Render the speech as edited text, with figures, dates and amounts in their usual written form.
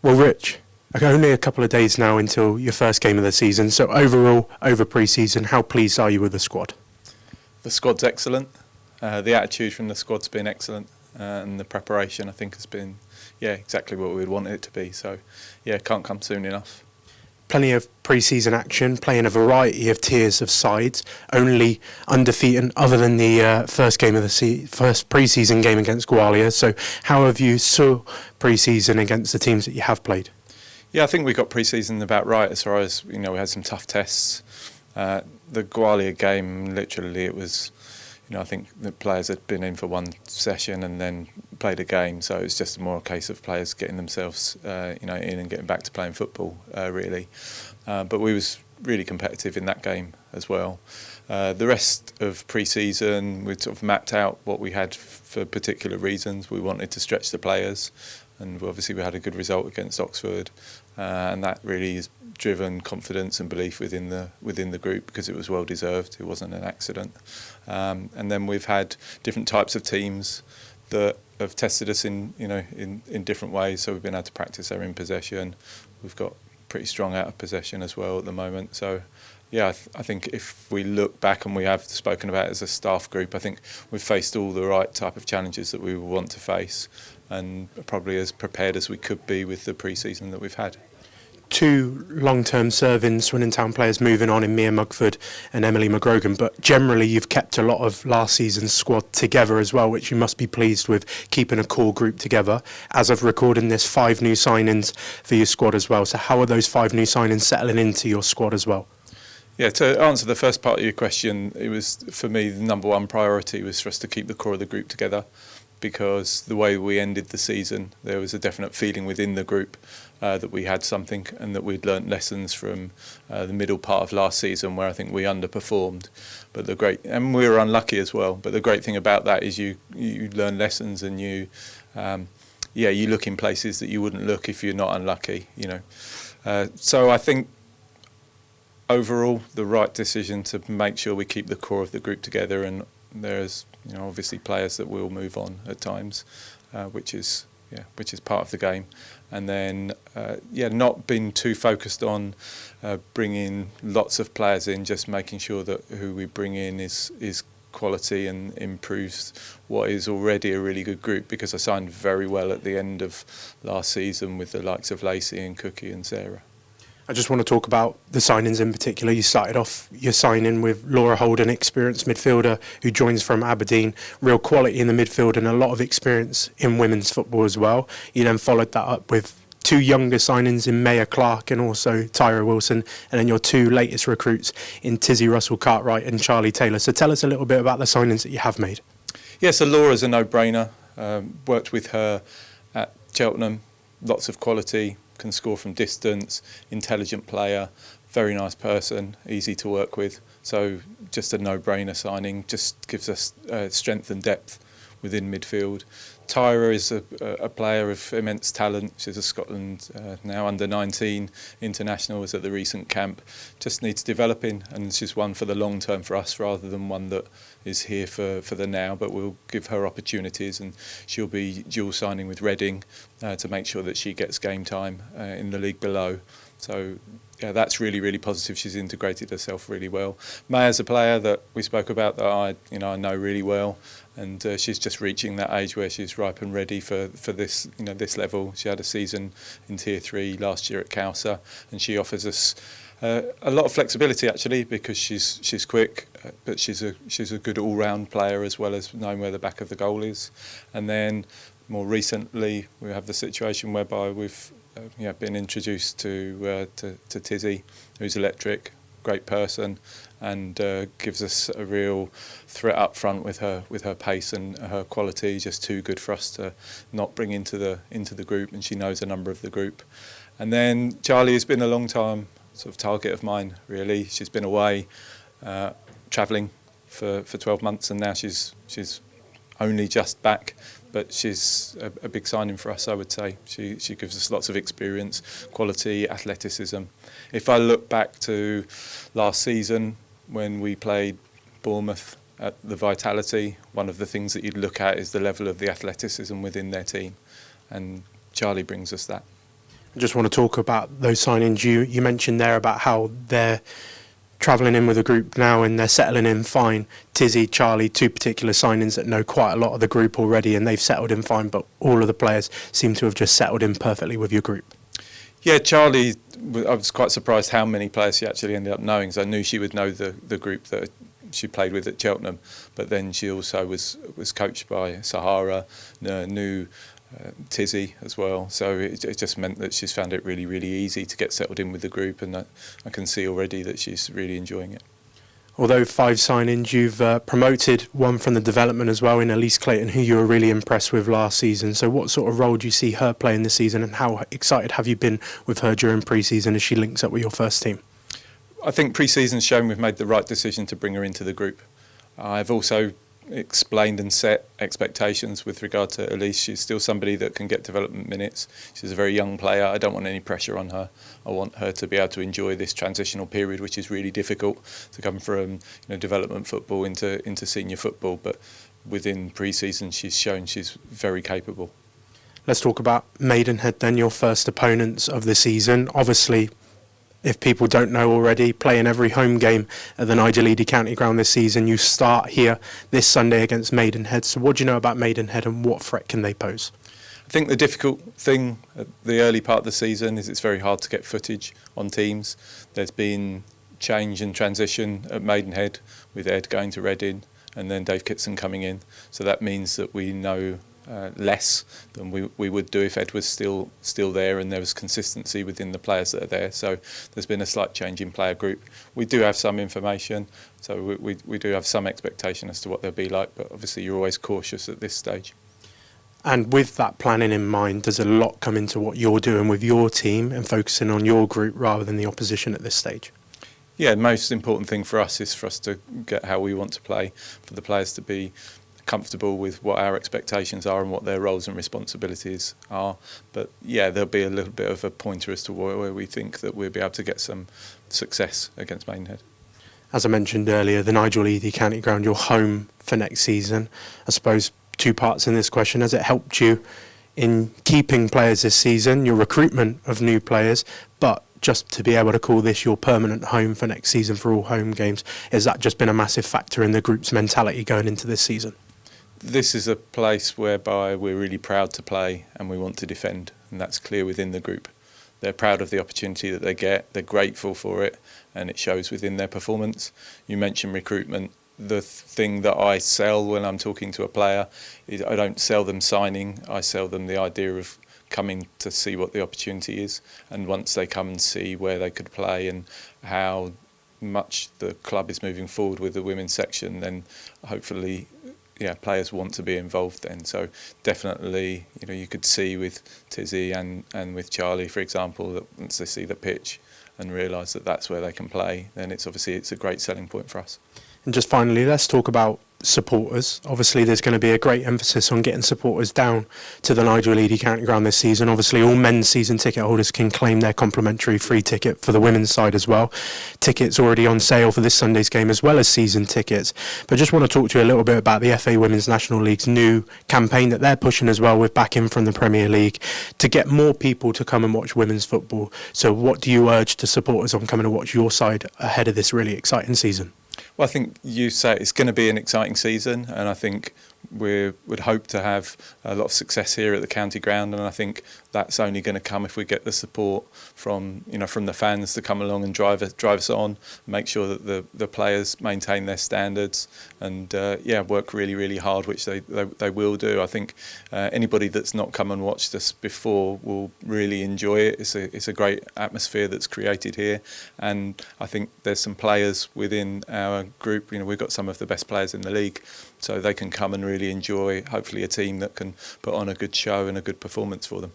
Well, Rich, only a couple of days now until your first game of the season. So overall, over pre-season, how pleased are you with the squad? The squad's excellent. The attitude from the squad's been excellent, and the preparation I think has been, exactly what we'd want it to be. So, can't come soon enough. Plenty of pre-season action, playing a variety of tiers of sides, only undefeated other than the first game of the first pre-season game against Gwalior. So how have you saw pre-season against the teams that you have played? Yeah, I think we got pre-season about right as far as, we had some tough tests. The Gwalior game, literally, it was, I think the players had been in for one session and then played a game, so it was just more a case of players getting themselves, in and getting back to playing football, really. But we was really competitive in that game as well. The rest of pre-season, we'd sort of mapped out what we had for particular reasons. We wanted to stretch the players, and obviously we had a good result against Oxford, and that really has driven confidence and belief within the group because it was well deserved. It wasn't an accident. And then we've had different types of teams that have tested us in different ways. So we've been able to practice our in possession. We've got pretty strong out of possession as well at the moment. So I think if we look back, and we have spoken about it as a staff group, I think we've faced all the right type of challenges that we would want to face, and probably as prepared as we could be with the pre-season that we've had. Two long-term serving Swindon Town players moving on in Mia Mugford and Emily McGrogan, but generally you've kept a lot of last season's squad together as well, which you must be pleased with, keeping a core group together. As of recording this, 5 new signings for your squad as well. So how are those 5 new signings settling into your squad as well? Yeah, to answer the first part of your question, it was, for me, the number one priority was for us to keep the core of the group together, because the way we ended the season, there was a definite feeling within the group that we had something, and that we'd learnt lessons from the middle part of last season where I think we underperformed. And we were unlucky as well. But the great thing about that is you learn lessons, and you look in places that you wouldn't look if you're not unlucky. So I think overall the right decision to make sure we keep the core of the group together, and there's obviously players that will move on at times, which is part of the game. And then not being too focused on bringing lots of players in, just making sure that who we bring in is quality and improves what is already a really good group, because I signed very well at the end of last season with the likes of Lacey and Cookie and Sarah. I just want to talk about the signings in particular. You started off your signing with Laura Holden, experienced midfielder who joins from Aberdeen. Real quality in the midfield and a lot of experience in women's football as well. You then followed that up with 2 younger signings in Maya Clark and also Tyra Wilson, and then your 2 latest recruits in Tizzy Russell-Cartwright and Charlie Taylor. So tell us a little bit about the signings that you have made. Yeah, so Laura's a no-brainer. Worked with her at Cheltenham, lots of quality, can score from distance, intelligent player, very nice person, easy to work with. So just a no-brainer signing, just gives us strength and depth within midfield. Tyra is a player of immense talent. She's a Scotland now under-19 international, was at the recent camp. Just needs developing, and she's one for the long term for us rather than one that is here for the now, but we'll give her opportunities, and she'll be dual signing with Reading to make sure that she gets game time in the league below. So that's really, really positive. She's integrated herself really well. Maya's a player that we spoke about that I know really well, and she's just reaching that age where she's ripe and ready for this this level. She had a season in Tier 3 last year at Cowser, and she offers us a lot of flexibility actually, because she's quick, but she's a good all-round player as well as knowing where the back of the goal is. And then more recently we have the situation whereby we've been introduced to Tizzy, who's electric, great person, and gives us a real threat up front with her pace and her quality. Just too good for us to not bring into the group, and she knows a number of the group. And then Charlie has been a long time sort of target of mine, really. She's been away travelling for 12 months, and now she's only just back, but she's a big signing for us, I would say. She gives us lots of experience, quality, athleticism. If I look back to last season when we played Bournemouth at the Vitality, one of the things that you'd look at is the level of the athleticism within their team, and Charlie brings us that. I just want to talk about those signings. You mentioned there about how they're travelling in with a group now and they're settling in fine. Tizzy, Charlie, two particular signings that know quite a lot of the group already and they've settled in fine, but all of the players seem to have just settled in perfectly with your group. Yeah, Charlie, I was quite surprised how many players she actually ended up knowing. So I knew she would know the group that she played with at Cheltenham, but then she also was coached by Sahara, knew Tizzy as well. So it just meant that she's found it really, really easy to get settled in with the group, and I can see already that she's really enjoying it. Although 5 signings, you've promoted one from the development as well in Elise Clayton, who you were really impressed with last season. So what sort of role do you see her playing this season, and how excited have you been with her during pre-season as she links up with your first team? I think pre-season's shown we've made the right decision to bring her into the group. I've also explained and set expectations with regard to Elise. She's still somebody that can get development minutes. She's a very young player. I don't want any pressure on her. I want her to be able to enjoy this transitional period, which is really difficult to come from development football into senior football. But within pre-season, she's shown she's very capable. Let's talk about Maidenhead then, your first opponents of the season. Obviously, if people don't know already, playing every home game at the Nigel Eady County Ground this season. You start here this Sunday against Maidenhead. So what do you know about Maidenhead and what threat can they pose? I think the difficult thing at the early part of the season is it's very hard to get footage on teams. There's been change and transition at Maidenhead with Ed going to Reading and then Dave Kitson coming in. So that means that we know less than we would do if Ed was still there and there was consistency within the players that are there. So there's been a slight change in player group. We do have some information, so we do have some expectation as to what they'll be like, but obviously you're always cautious at this stage. And with that planning in mind, does a lot come into what you're doing with your team and focusing on your group rather than the opposition at this stage? Yeah, the most important thing for us is for us to get how we want to play, for the players to be comfortable with what our expectations are and what their roles and responsibilities are. But yeah, there'll be a little bit of a pointer as to where we think that we'll be able to get some success against Maidenhead. As I mentioned earlier, the Nigel Eady County Ground, your home for next season. I suppose 2 parts in this question. Has it helped you in keeping players this season, your recruitment of new players, but just to be able to call this your permanent home for next season for all home games, has that just been a massive factor in the group's mentality going into this season? This is a place whereby we're really proud to play and we want to defend, and that's clear within the group. They're proud of the opportunity that they get, they're grateful for it, and it shows within their performance. You mentioned recruitment. The thing that I sell when I'm talking to a player is I don't sell them signing, I sell them the idea of coming to see what the opportunity is, and once they come and see where they could play and how much the club is moving forward with the women's section, then hopefully players want to be involved then. So definitely, you could see with Tizzy and with Charlie, for example, that once they see the pitch and realise that that's where they can play, then it's a great selling point for us. And just finally, let's talk about supporters. Obviously, there's going to be a great emphasis on getting supporters down to the Nigel Eady County Ground this season. Obviously, all men's season ticket holders can claim their complimentary free ticket for the women's side as well. Tickets already on sale for this Sunday's game as well as season tickets. But just want to talk to you a little bit about the FA Women's National League's new campaign that they're pushing as well with backing from the Premier League to get more people to come and watch women's football. So what do you urge to supporters on coming to watch your side ahead of this really exciting season? Well, I think you say it's going to be an exciting season, and I think we would hope to have a lot of success here at the county ground, and I think that's only going to come if we get the support from the fans to come along and drive us on, make sure that the players maintain their standards, and work really, really hard, which they will do. I think anybody that's not come and watched us before will really enjoy it. It's a great atmosphere that's created here, and I think there's some players within our group. We've got some of the best players in the league, so they can come and really enjoy, hopefully, a team that can put on a good show and a good performance for them.